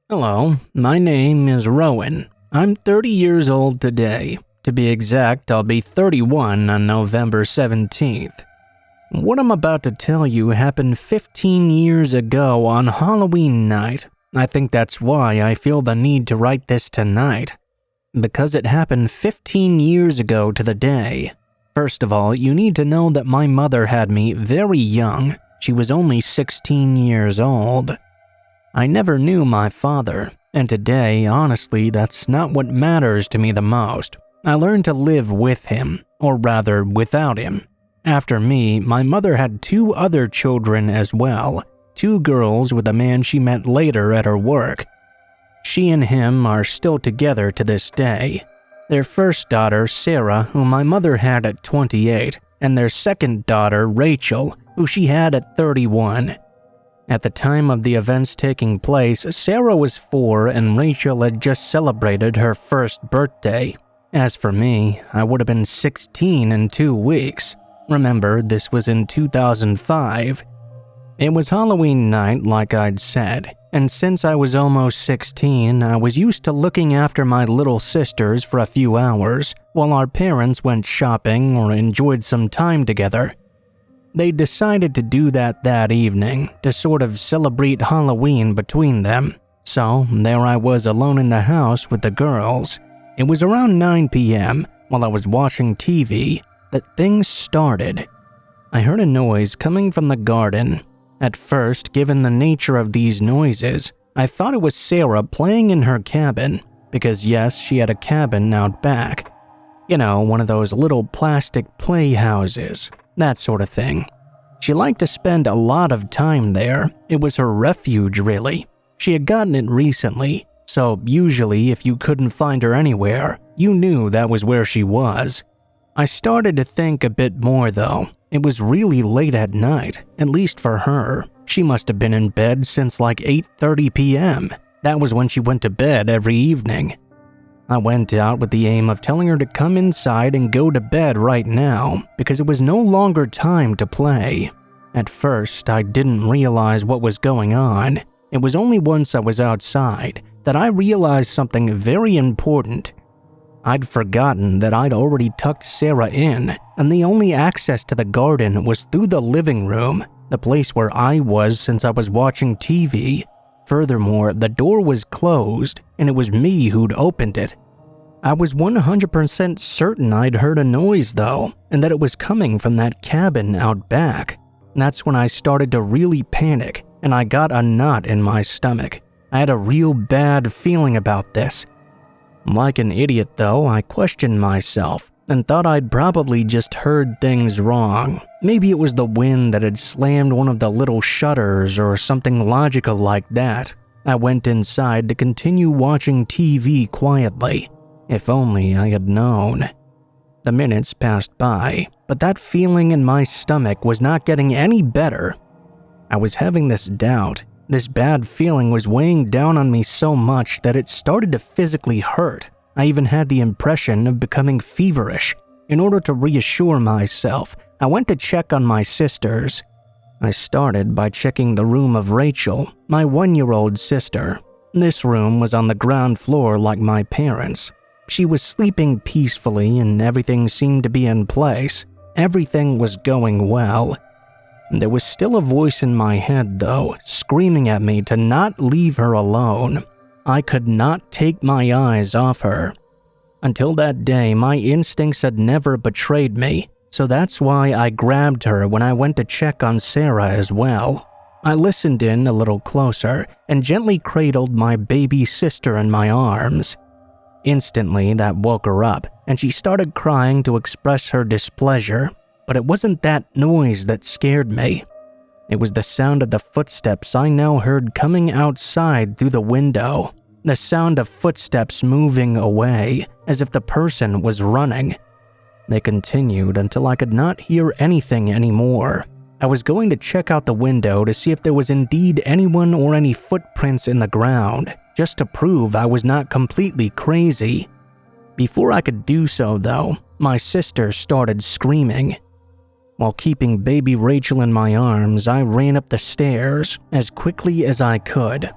Hello, my name is Rowan. I'm 30 years old today. To be exact, I'll be 31 on November 17th. What I'm about to tell you happened 15 years ago on Halloween night. I think that's why I feel the need to write this tonight. Because it happened 15 years ago to the day. First of all, you need to know that my mother had me very young. She was only 16 years old. I never knew my father, and today, honestly, that's not what matters to me the most. I learned to live with him, or rather, without him. After me, my mother had 2 other children as well, 2 girls with a man she met later at her work. She and him are still together to this day. Their first daughter, Sarah, who my mother had at 28, and their second daughter, Rachel, who she had at 31. At the time of the events taking place, Sarah was 4 and Rachel had just celebrated her first birthday. As for me, I would have been 16 in 2 weeks. Remember, this was in 2005. It was Halloween night, like I'd said, and since I was almost 16, I was used to looking after my little sisters for a few hours, while our parents went shopping or enjoyed some time together. They decided to do that evening, to sort of celebrate Halloween between them. So, there I was alone in the house with the girls. It was around 9 p.m., while I was watching TV, that things started. I heard a noise coming from the garden. At first, given the nature of these noises, I thought it was Sarah playing in her cabin, because yes, she had a cabin out back. You know, one of those little plastic playhouses. That sort of thing. She liked to spend a lot of time there. It was her refuge, really. She had gotten it recently, so usually if you couldn't find her anywhere, you knew that was where she was. I started to think a bit more though. It was really late at night, at least for her. She must have been in bed since like 8:30 p.m. That was when she went to bed every evening. I went out with the aim of telling her to come inside and go to bed right now because it was no longer time to play. At first, I didn't realize what was going on. It was only once I was outside that I realized something very important. I'd forgotten that I'd already tucked Sarah in, and the only access to the garden was through the living room, the place where I was since I was watching TV. Furthermore, the door was closed, and it was me who'd opened it. I was 100% certain I'd heard a noise though, and that it was coming from that cabin out back. That's when I started to really panic, and I got a knot in my stomach. I had a real bad feeling about this. Like an idiot though, I questioned myself, and thought I'd probably just heard things wrong. Maybe it was the wind that had slammed one of the little shutters or something logical like that. I went inside to continue watching TV quietly. If only I had known. The minutes passed by, but that feeling in my stomach was not getting any better. I was having this doubt. This bad feeling was weighing down on me so much that it started to physically hurt. I even had the impression of becoming feverish. In order to reassure myself, I went to check on my sisters. I started by checking the room of Rachel, my 1-year-old sister. This room was on the ground floor like my parents'. She was sleeping peacefully and everything seemed to be in place. Everything was going well. There was still a voice in my head though, screaming at me to not leave her alone. I could not take my eyes off her. Until that day, my instincts had never betrayed me, so that's why I grabbed her when I went to check on Sarah as well. I listened in a little closer and gently cradled my baby sister in my arms. Instantly, that woke her up, and she started crying to express her displeasure, but it wasn't that noise that scared me. It was the sound of the footsteps I now heard coming outside through the window, the sound of footsteps moving away, as if the person was running. They continued until I could not hear anything anymore. I was going to check out the window to see if there was indeed anyone or any footprints in the ground, just to prove I was not completely crazy. Before I could do so, though, my sister started screaming. While keeping baby Rachel in my arms, I ran up the stairs as quickly as I could.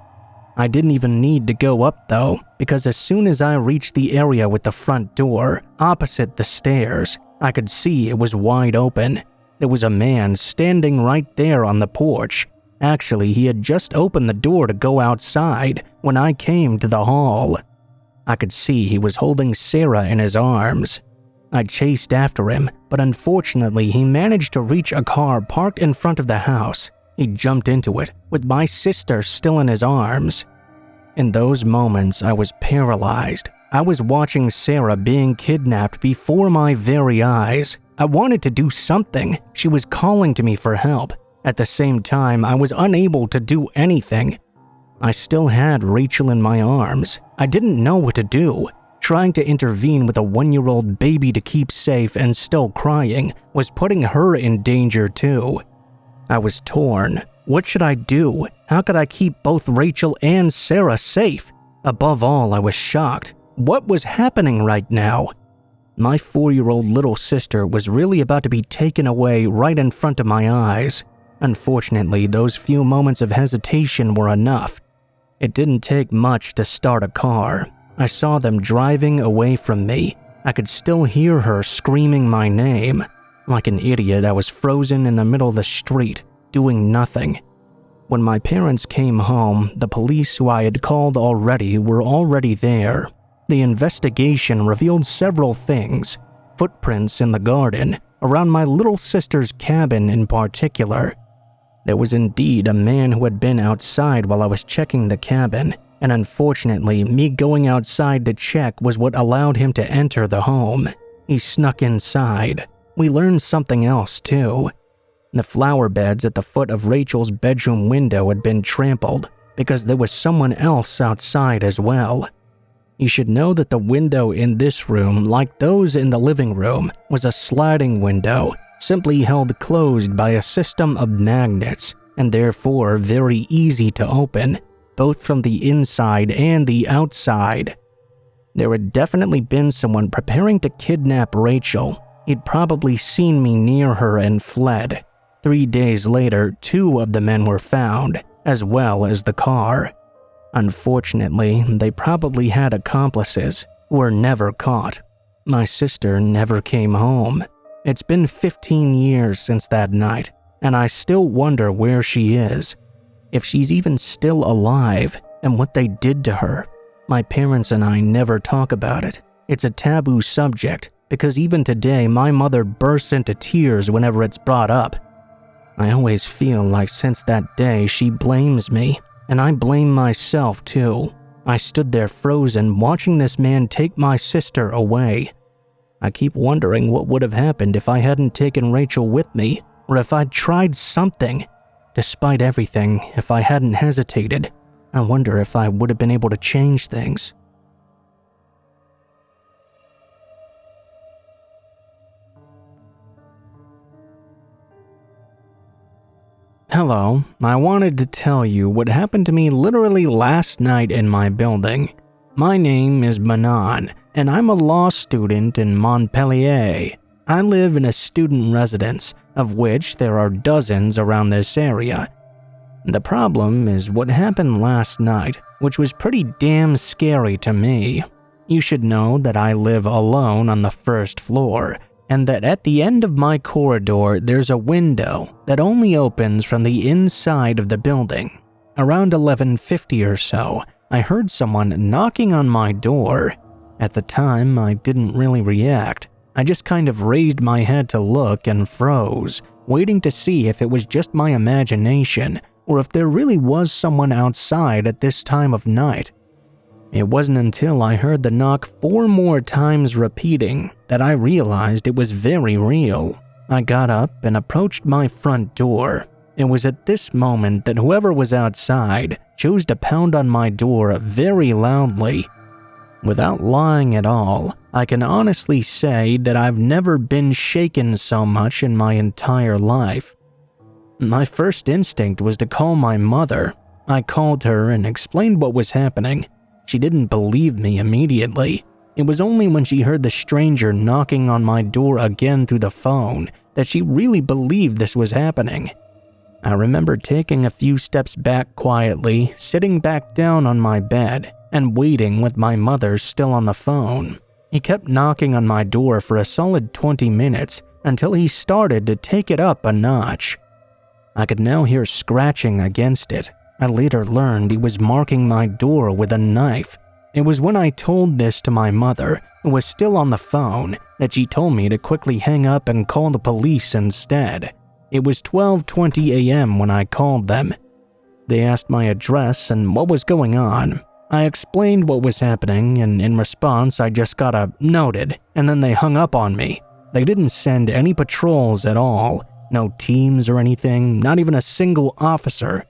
I didn't even need to go up though, because as soon as I reached the area with the front door, opposite the stairs, I could see it was wide open. There was a man standing right there on the porch. Actually, he had just opened the door to go outside when I came to the hall. I could see he was holding Sarah in his arms. I chased after him, but unfortunately he managed to reach a car parked in front of the house. He jumped into it, with my sister still in his arms. In those moments, I was paralyzed. I was watching Sarah being kidnapped before my very eyes. I wanted to do something. She was calling to me for help. At the same time, I was unable to do anything. I still had Rachel in my arms. I didn't know what to do. Trying to intervene with a 1-year-old baby to keep safe and still crying was putting her in danger too. I was torn. What should I do? How could I keep both Rachel and Sarah safe? Above all, I was shocked. What was happening right now? My 4-year-old little sister was really about to be taken away right in front of my eyes. Unfortunately, those few moments of hesitation were enough. It didn't take much to start a car. I saw them driving away from me. I could still hear her screaming my name. Like an idiot, I was frozen in the middle of the street, doing nothing. When my parents came home, the police who I had called already were already there. The investigation revealed several things. Footprints in the garden, around my little sister's cabin in particular. There was indeed a man who had been outside while I was checking the cabin, and unfortunately, me going outside to check was what allowed him to enter the home. He snuck inside. We learned something else too. The flower beds at the foot of Rachel's bedroom window had been trampled because there was someone else outside as well. You should know that the window in this room, like those in the living room, was a sliding window, simply held closed by a system of magnets, and therefore very easy to open, both from the inside and the outside. There had definitely been someone preparing to kidnap Rachel. He'd probably seen me near her and fled. 3 days later, 2 of the men were found, as well as the car. Unfortunately, they probably had accomplices who were never caught. My sister never came home. It's been 15 years since that night, and I still wonder where she is. If she's even still alive, and what they did to her. My parents and I never talk about it. It's a taboo subject, because even today my mother bursts into tears whenever it's brought up. I always feel like since that day she blames me, and I blame myself too. I stood there frozen watching this man take my sister away. I keep wondering what would have happened if I hadn't taken Rachel with me, or if I'd tried something. Despite everything, if I hadn't hesitated, I wonder if I would have been able to change things. Hello, I wanted to tell you what happened to me literally last night in my building. My name is Manon, and I'm a law student in Montpellier. I live in a student residence, of which there are dozens around this area. The problem is what happened last night, which was pretty damn scary to me. You should know that I live alone on the first floor, and that at the end of my corridor there's a window that only opens from the inside of the building. Around 11:50 or so, I heard someone knocking on my door. At the time, I didn't really react. I just kind of raised my head to look and froze, waiting to see if it was just my imagination or if there really was someone outside at this time of night. It wasn't until I heard the knock 4 more times repeating that I realized it was very real. I got up and approached my front door. It was at this moment that whoever was outside chose to pound on my door very loudly. Without lying at all, I can honestly say that I've never been shaken so much in my entire life. My first instinct was to call my mother. I called her and explained what was happening. She didn't believe me immediately. It was only when she heard the stranger knocking on my door again through the phone that she really believed this was happening. I remember taking a few steps back quietly, sitting back down on my bed, and waiting with my mother still on the phone. He kept knocking on my door for a solid 20 minutes until he started to take it up a notch. I could now hear scratching against it. I later learned he was marking my door with a knife. It was when I told this to my mother, who was still on the phone, that she told me to quickly hang up and call the police instead. It was 12:20 a.m. when I called them. They asked my address and what was going on. I explained what was happening, and in response I just got a "noted," and then they hung up on me. They didn't send any patrols at all, no teams or anything, not even a single officer.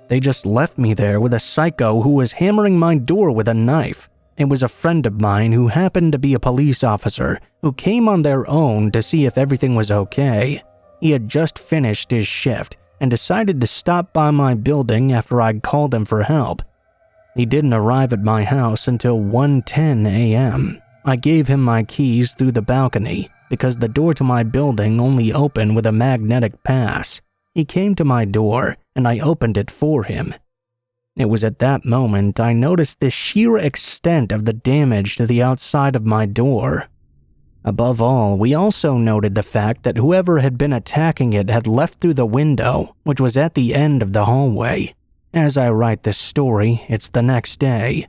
They just left me there with a psycho who was hammering my door with a knife. It was a friend of mine who happened to be a police officer who came on their own to see if everything was okay. He had just finished his shift and decided to stop by my building after I'd called him for help. He didn't arrive at my house until 1:10 a.m. I gave him my keys through the balcony because the door to my building only opened with a magnetic pass. He came to my door and I opened it for him. It was at that moment I noticed the sheer extent of the damage to the outside of my door. Above all, we also noted the fact that whoever had been attacking it had left through the window, which was at the end of the hallway. As I write this story, it's the next day.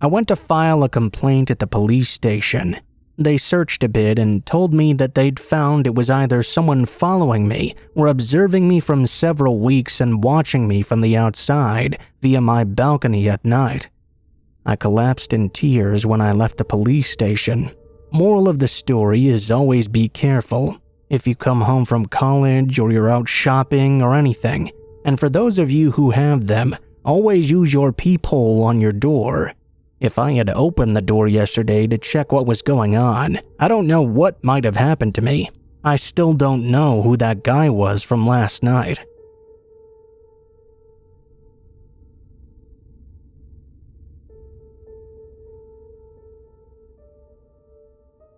I went to file a complaint at the police station. They searched a bit and told me that they'd found it was either someone following me or observing me from several weeks and watching me from the outside via my balcony at night. I collapsed in tears when I left the police station. Moral of the story is always be careful. If you come home from college or you're out shopping or anything, and for those of you who have them, always use your peephole on your door. If I had opened the door yesterday to check what was going on, I don't know what might have happened to me. I still don't know who that guy was from last night.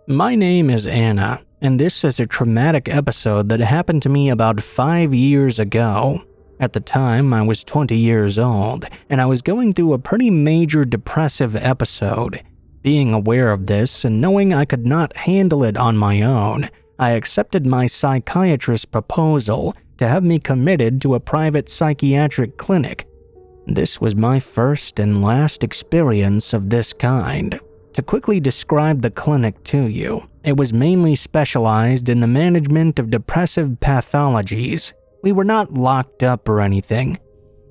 My name is Anna, and this is a traumatic episode that happened to me about 5 years ago. At the time, I was 20 years old, and I was going through a pretty major depressive episode. Being aware of this and knowing I could not handle it on my own, I accepted my psychiatrist's proposal to have me committed to a private psychiatric clinic. This was my first and last experience of this kind. To quickly describe the clinic to you, it was mainly specialized in the management of depressive pathologies. We were not locked up or anything.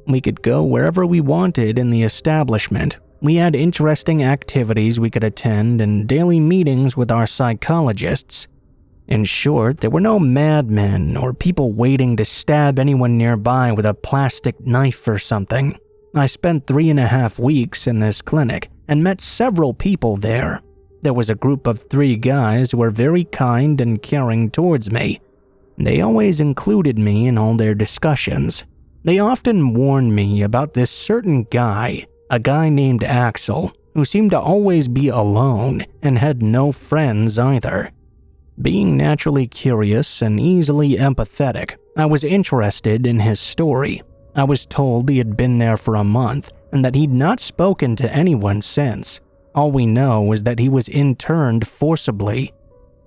We could go wherever we wanted in the establishment. We had interesting activities we could attend and daily meetings with our psychologists. In short, there were no madmen or people waiting to stab anyone nearby with a plastic knife or something. I spent 3.5 weeks in this clinic and met several people there. There was a group of 3 guys who were very kind and caring towards me. They always included me in all their discussions. They often warned me about this certain guy, a guy named Axel, who seemed to always be alone and had no friends either. Being naturally curious and easily empathetic, I was interested in his story. I was told he had been there for a month and that he'd not spoken to anyone since. All we know is that he was interned forcibly.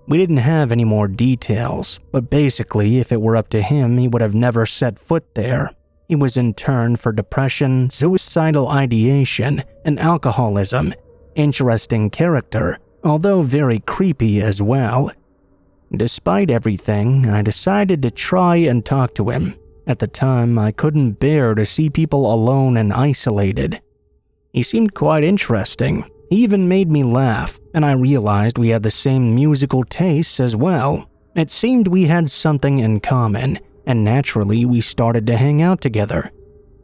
We didn't have any more details, but basically, if it were up to him, he would have never set foot there. He was interned for depression, suicidal ideation, and alcoholism. Interesting character, although very creepy as well. Despite everything, I decided to try and talk to him. At the time, I couldn't bear to see people alone and isolated. He seemed quite interesting. He even made me laugh, and I realized we had the same musical tastes as well. It seemed we had something in common, and naturally we started to hang out together.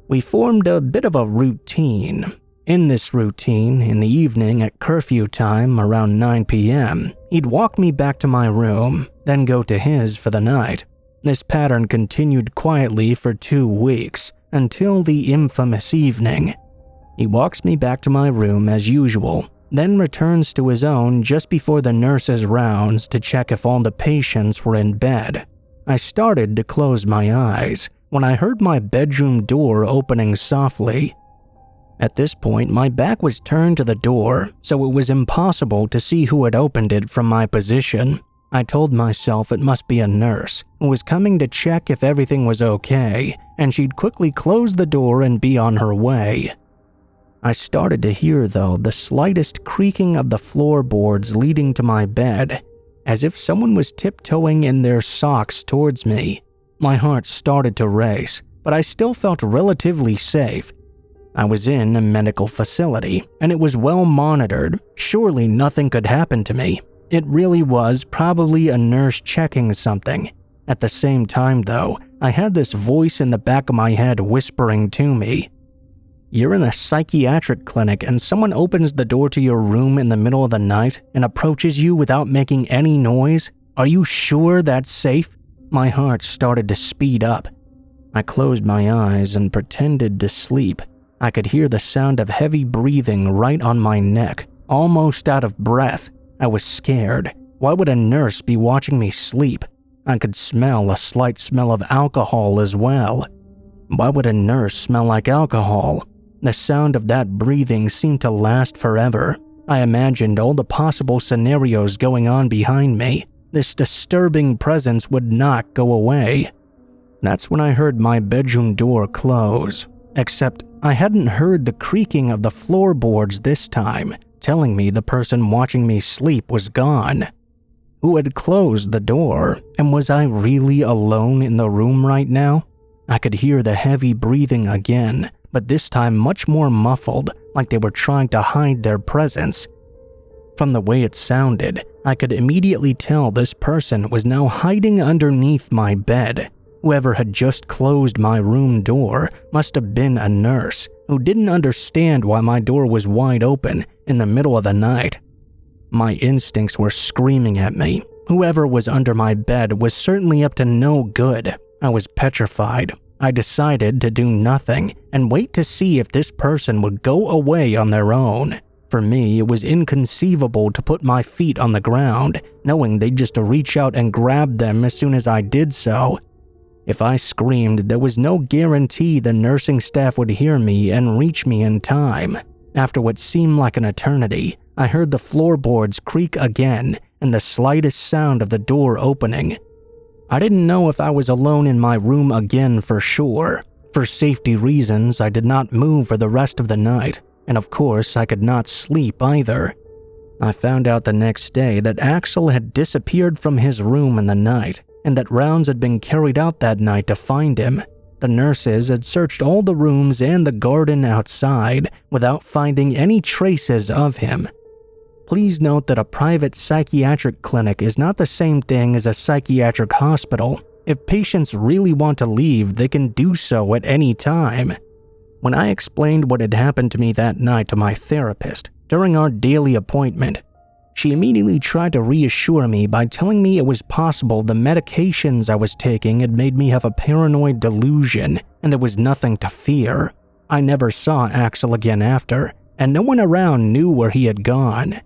We formed a bit of a routine. In this routine, in the evening at curfew time around 9 p.m., he'd walk me back to my room, then go to his for the night. This pattern continued quietly for 2 weeks, until the infamous evening. He walks me back to my room as usual, then returns to his own just before the nurse's rounds to check if all the patients were in bed. I started to close my eyes, when I heard my bedroom door opening softly. At this point, my back was turned to the door, so it was impossible to see who had opened it from my position. I told myself it must be a nurse who was coming to check if everything was okay, and she'd quickly close the door and be on her way. I started to hear, though, the slightest creaking of the floorboards leading to my bed, as if someone was tiptoeing in their socks towards me. My heart started to race, but I still felt relatively safe. I was in a medical facility, and it was well monitored. Surely nothing could happen to me. It really was probably a nurse checking something. At the same time, though, I had this voice in the back of my head whispering to me, "You're in a psychiatric clinic and someone opens the door to your room in the middle of the night and approaches you without making any noise? Are you sure that's safe?" My heart started to speed up. I closed my eyes and pretended to sleep. I could hear the sound of heavy breathing right on my neck, almost out of breath. I was scared. Why would a nurse be watching me sleep? I could smell a slight smell of alcohol as well. Why would a nurse smell like alcohol? The sound of that breathing seemed to last forever. I imagined all the possible scenarios going on behind me. This disturbing presence would not go away. That's when I heard my bedroom door close. Except I hadn't heard the creaking of the floorboards this time, telling me the person watching me sleep was gone. Who had closed the door, and was I really alone in the room right now? I could hear the heavy breathing again, but this time much more muffled, like they were trying to hide their presence. From the way it sounded, I could immediately tell this person was now hiding underneath my bed. Whoever had just closed my room door must have been a nurse who didn't understand why my door was wide open in the middle of the night. My instincts were screaming at me. Whoever was under my bed was certainly up to no good. I was petrified. I decided to do nothing and wait to see if this person would go away on their own. For me, it was inconceivable to put my feet on the ground, knowing they'd just reach out and grab them as soon as I did so. If I screamed, there was no guarantee the nursing staff would hear me and reach me in time. After what seemed like an eternity, I heard the floorboards creak again and the slightest sound of the door opening. I didn't know if I was alone in my room again for sure. For safety reasons, I did not move for the rest of the night, and of course, I could not sleep either. I found out the next day that Axel had disappeared from his room in the night, and that rounds had been carried out that night to find him. The nurses had searched all the rooms and the garden outside without finding any traces of him. Please note that a private psychiatric clinic is not the same thing as a psychiatric hospital. If patients really want to leave, they can do so at any time. When I explained what had happened to me that night to my therapist during our daily appointment, she immediately tried to reassure me by telling me it was possible the medications I was taking had made me have a paranoid delusion and there was nothing to fear. I never saw Axel again after, and no one around knew where he had gone.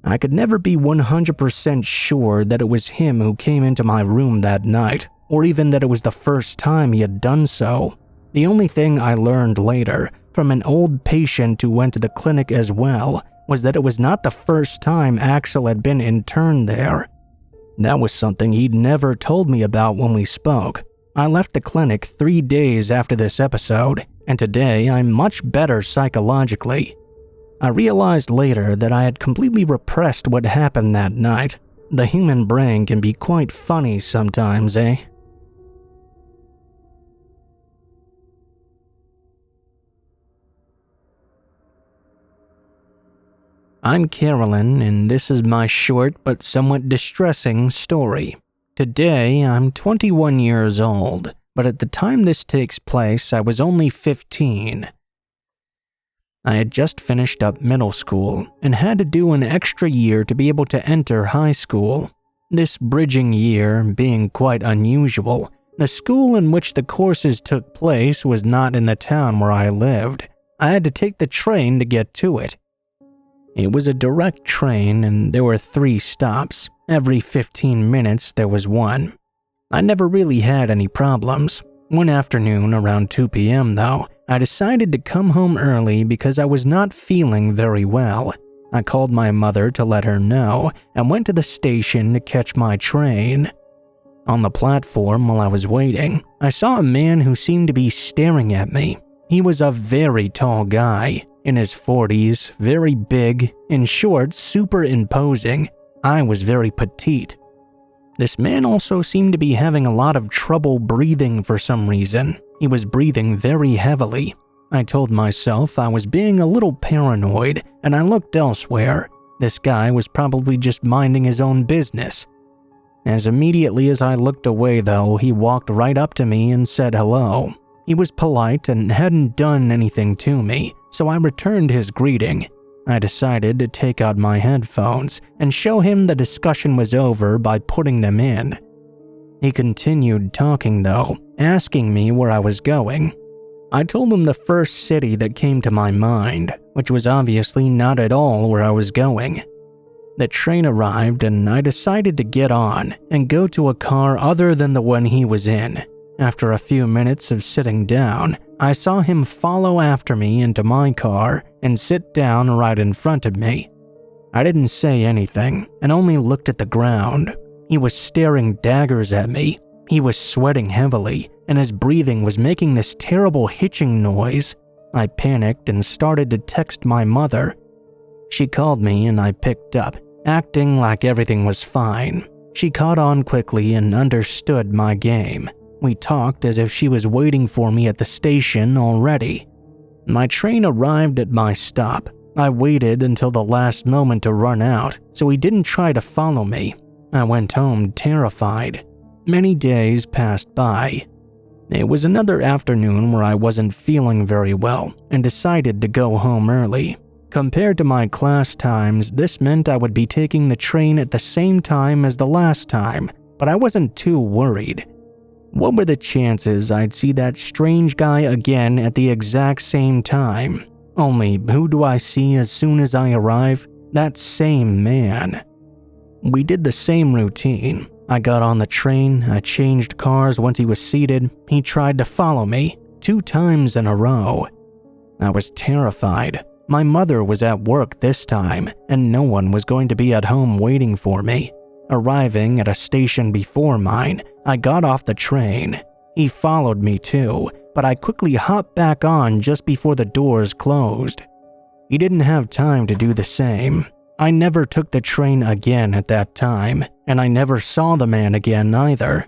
I could never be 100% sure that it was him who came into my room that night, or even that it was the first time he had done so. The only thing I learned later, from an old patient who went to the clinic as well, was that it was not the first time Axel had been interned there. That was something he'd never told me about when we spoke. I left the clinic 3 days after this episode, and today I'm much better psychologically. I realized later that I had completely repressed what happened that night. The human brain can be quite funny sometimes, eh? I'm Carolyn, and this is my short but somewhat distressing story. Today, I'm 21 years old, but at the time this takes place, I was only 15. I had just finished up middle school and had to do an extra year to be able to enter high school. This bridging year being quite unusual, the school in which the courses took place was not in the town where I lived. I had to take the train to get to it. It was a direct train and there were 3 stops. Every 15 minutes there was one. I never really had any problems. One afternoon around 2 p.m. though, I decided to come home early because I was not feeling very well. I called my mother to let her know and went to the station to catch my train. On the platform while I was waiting, I saw a man who seemed to be staring at me. He was a very tall guy, in his 40s, very big, in short, super imposing. I was very petite. This man also seemed to be having a lot of trouble breathing for some reason. He was breathing very heavily. I told myself I was being a little paranoid, and I looked elsewhere. This guy was probably just minding his own business. As immediately as I looked away though, he walked right up to me and said hello. He was polite and hadn't done anything to me, so I returned his greeting. I decided to take out my headphones and show him the discussion was over by putting them in. He continued talking though, asking me where I was going. I told him the first city that came to my mind, which was obviously not at all where I was going. The train arrived and I decided to get on and go to a car other than the one he was in. After a few minutes of sitting down, I saw him follow after me into my car and sit down right in front of me. I didn't say anything and only looked at the ground. He was staring daggers at me. He was sweating heavily and his breathing was making this terrible hitching noise. I panicked and started to text my mother. She called me and I picked up, acting like everything was fine. She caught on quickly and understood my game. We talked as if she was waiting for me at the station already. My train arrived at my stop. I waited until the last moment to run out, so he didn't try to follow me. I went home terrified. Many days passed by. It was another afternoon where I wasn't feeling very well and decided to go home early. Compared to my class times, this meant I would be taking the train at the same time as the last time, but I wasn't too worried. What were the chances I'd see that strange guy again at the exact same time? Only, who do I see as soon as I arrive? That same man. We did the same routine. I got on the train, I changed cars once he was seated. He tried to follow me 2 times in a row. I was terrified. My mother was at work this time, and no one was going to be at home waiting for me. Arriving at a station before mine, I got off the train. He followed me too, but I quickly hopped back on just before the doors closed. He didn't have time to do the same. I never took the train again at that time, and I never saw the man again either.